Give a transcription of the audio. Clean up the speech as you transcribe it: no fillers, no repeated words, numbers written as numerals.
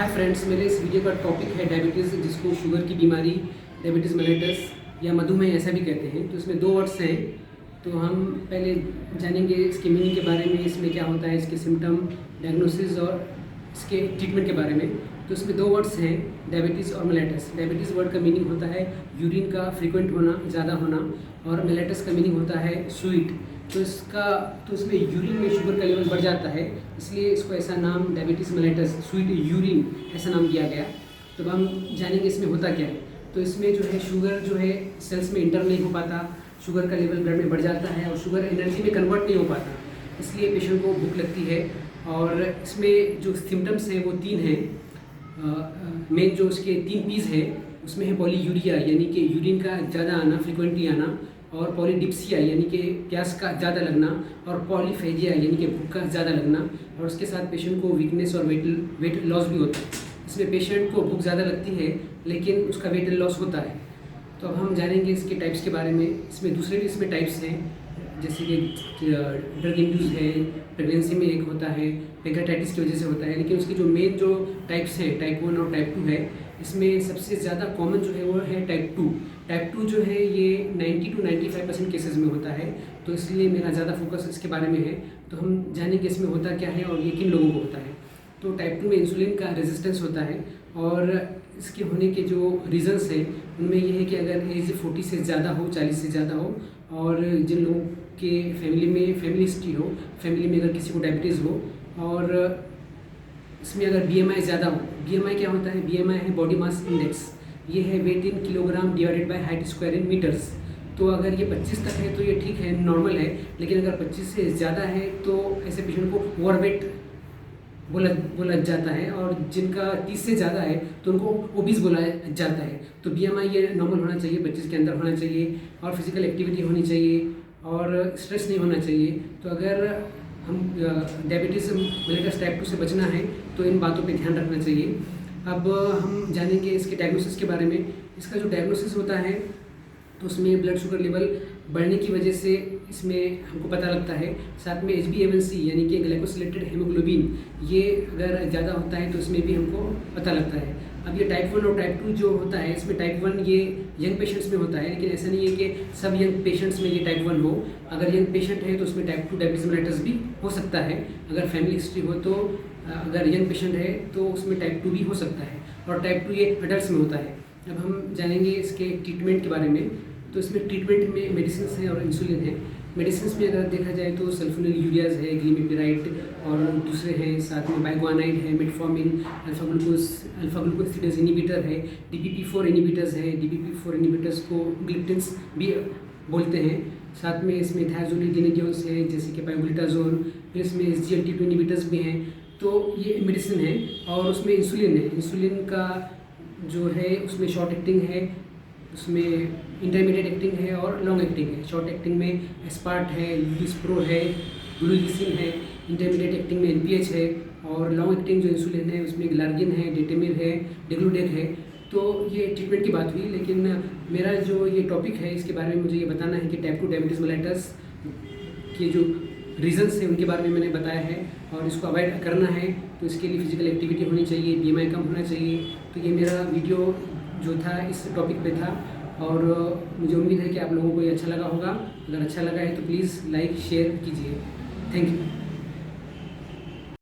Hi friends, मेरे इस video का टॉपिक है डायबिटीज़, जिसको शुगर की बीमारी, डायबिटीज़ मेलिटस या मधुमेह ऐसा भी कहते हैं। तो इसमें दो वर्ड्स हैं, तो हम पहले जानेंगे इसके मीनिंग के बारे में, इसमें क्या होता है, इसके सिम्टम, डायग्नोसिस और इसके ट्रीटमेंट के बारे में। तो इसमें दो वर्ड्स हैं, डायबिटीज़ और मेलिटस। डायबिटीज़ वर्ड का मीनिंग होता है यूरिन का फ्रीक्वेंट होना, ज़्यादा होना, और मेलिटस का मीनिंग होता है स्वीट। तो इसमें यूरिन में शुगर का लेवल बढ़ जाता है, इसलिए इसको ऐसा नाम डायबिटीज़ मेलिटस स्वीट यूरिन ऐसा नाम दिया गया। तो हम जानेंगे इसमें होता क्या है। तो इसमें जो है शुगर जो है सेल्स में इंटर नहीं हो पाता, शुगर का लेवल ब्लड में बढ़ जाता है और शुगर एनर्जी में कन्वर्ट नहीं हो पाता, इसलिए पेशेंट को भूख लगती है। और इसमें जो सिम्टम्स हैं वो तीन हैं। मेन जो उसके तीन पीस है उसमें है पॉलीयूरिया, यानी कि यूरिन का ज़्यादा आना, फ्रिक्वेंटली आना, और पॉलीडिप्सिया यानी कि प्यास का ज़्यादा लगना, और पॉलीफेजिया यानी कि भूख का ज़्यादा लगना, और उसके साथ पेशेंट को वीकनेस और वेट लॉस भी होता है। इसमें पेशेंट को भूख ज़्यादा लगती है लेकिन उसका वेट लॉस होता है। तो अब हम जानेंगे इसके टाइप्स के बारे में। इसमें दूसरे भी इसमें टाइप्स हैं, जैसे कि ड्रग इंड्यूस है, प्रेगनेंसी में एक होता है, पैंक्रेटाइटिस की वजह से होता है। लेकिन उसकी जो मेन जो टाइप्स हैं, टाइप 1 और टाइप 2 है, इसमें सबसे ज़्यादा कॉमन जो है वो है टाइप 2। टाइप 2 जो है ये 90 to 95% केसेस में होता है, तो इसलिए मेरा ज़्यादा फोकस इसके बारे में है। तो हम जानेंगे इसमें होता क्या है और ये किन लोगों को होता है। तो टाइप 2 में इंसुलिन का रेजिस्टेंस होता है, और इसके होने के जो रीज़न्स हैं उनमें ये है कि अगर एज 40 से ज़्यादा हो, 40 से ज़्यादा हो, और जिन लोगों के फैमिली हिस्ट्री हो, फैमिली में अगर किसी को डायबिटीज़ हो, और इसमें अगर BMI ज़्यादा हो। BMI क्या होता है? BMI है बॉडी मास इंडेक्स, ये है weight in kilogram divided by height square in metres. तो अगर ये 25 तक है तो ये ठीक है, नॉर्मल है। लेकिन अगर 25 से ज़्यादा है तो ऐसे पेशेंट को ओवरवेट बोला जाता है, और जिनका 30 से ज़्यादा है तो उनको ओबीस बोला जाता है। तो BMI ये नॉर्मल होना चाहिए, 25 के अंदर होना चाहिए, और फिजिकल एक्टिविटी होनी चाहिए, और स्ट्रेस नहीं होना चाहिए। तो अगर हम डायबिटीज़ मेलिटस टाइप 2 से बचना है तो इन बातों पे ध्यान रखना चाहिए। अब हम जानेंगे इसके डायग्नोसिस के बारे में। इसका जो डायग्नोसिस होता है तो उसमें ब्लड शुगर लेवल बढ़ने की वजह से इसमें हमको पता लगता है। साथ में HbA1c यानी कि ग्लाइकोसिलेटेड हेमोग्लोबिन, ये अगर ज़्यादा होता है तो इसमें भी हमको पता लगता है। अब ये टाइप 1 और टाइप 2 जो होता है, इसमें टाइप 1 ये यंग पेशेंट्स में होता है, लेकिन ऐसा नहीं है कि सब यंग पेशेंट्स में ये टाइप 1 हो। अगर यंग पेशेंट है तो उसमें टाइप 2 डायबिटीज़ मेलिटस भी हो सकता है। अगर फैमिली हिस्ट्री हो तो, अगर यंग पेशेंट है तो उसमें टाइप 2 भी हो सकता है, और टाइप 2 ये अडल्ट में होता है। अब हम जानेंगे इसके ट्रीटमेंट के बारे में। तो इसमें ट्रीटमेंट में मेडिसिन है और इंसुलिन है। मेडिसिन में अगर देखा जाए तो सल्फोनिल यूरियाज है, ग्लीमिपिराइड, और दूसरे हैं साथ में बाइगुआनाइड है, मेटफॉर्मिन, अल्फा ग्लूकोसिडेज इनिबिटर है, DPP4 इनिबिटर्स है। DPP4 इनिबिटर्स को ग्लिप्टिन्स भी बोलते हैं। साथ में इसमें थायरोलिडिनेडियोन्स है, जैसे कि पायोग्लिटाजोन, फिर इसमें SGLT2 इनिबिटर्स भी हैं। तो ये मेडिसिन है, और उसमें इंसुलिन है। इंसुलिन का जो है उसमें शॉर्ट एक्टिंग है, उसमें इंटरमीडिएट एक्टिंग है और लॉन्ग एक्टिंग है। शॉर्ट एक्टिंग में एस्पार्ट है, यूरिस्प्रो है, ग्लूलिसिन है। इंटरमीडिएट एक्टिंग में NPH है, और लॉन्ग एक्टिंग जो इंसुलिन है उसमें ग्लार्गिन है, डेटेमिर है, डेग्लूडेक है। तो ये ट्रीटमेंट की बात हुई, लेकिन मेरा जो ये टॉपिक है इसके बारे में मुझे ये बताना है कि टाइप 2 डायबिटीज़ मेलिटस के जो रीजन्स हैं उनके बारे में मैंने बताया है, और इसको अवॉइड करना है तो इसके लिए फिजिकल एक्टिविटी होनी चाहिए, BMI कम होना चाहिए। तो ये मेरा वीडियो जो था इस टॉपिक पे था, और मुझे उम्मीद है कि आप लोगों को ये अच्छा लगा होगा। अगर अच्छा लगा है तो प्लीज़ लाइक शेयर कीजिए। Thank you.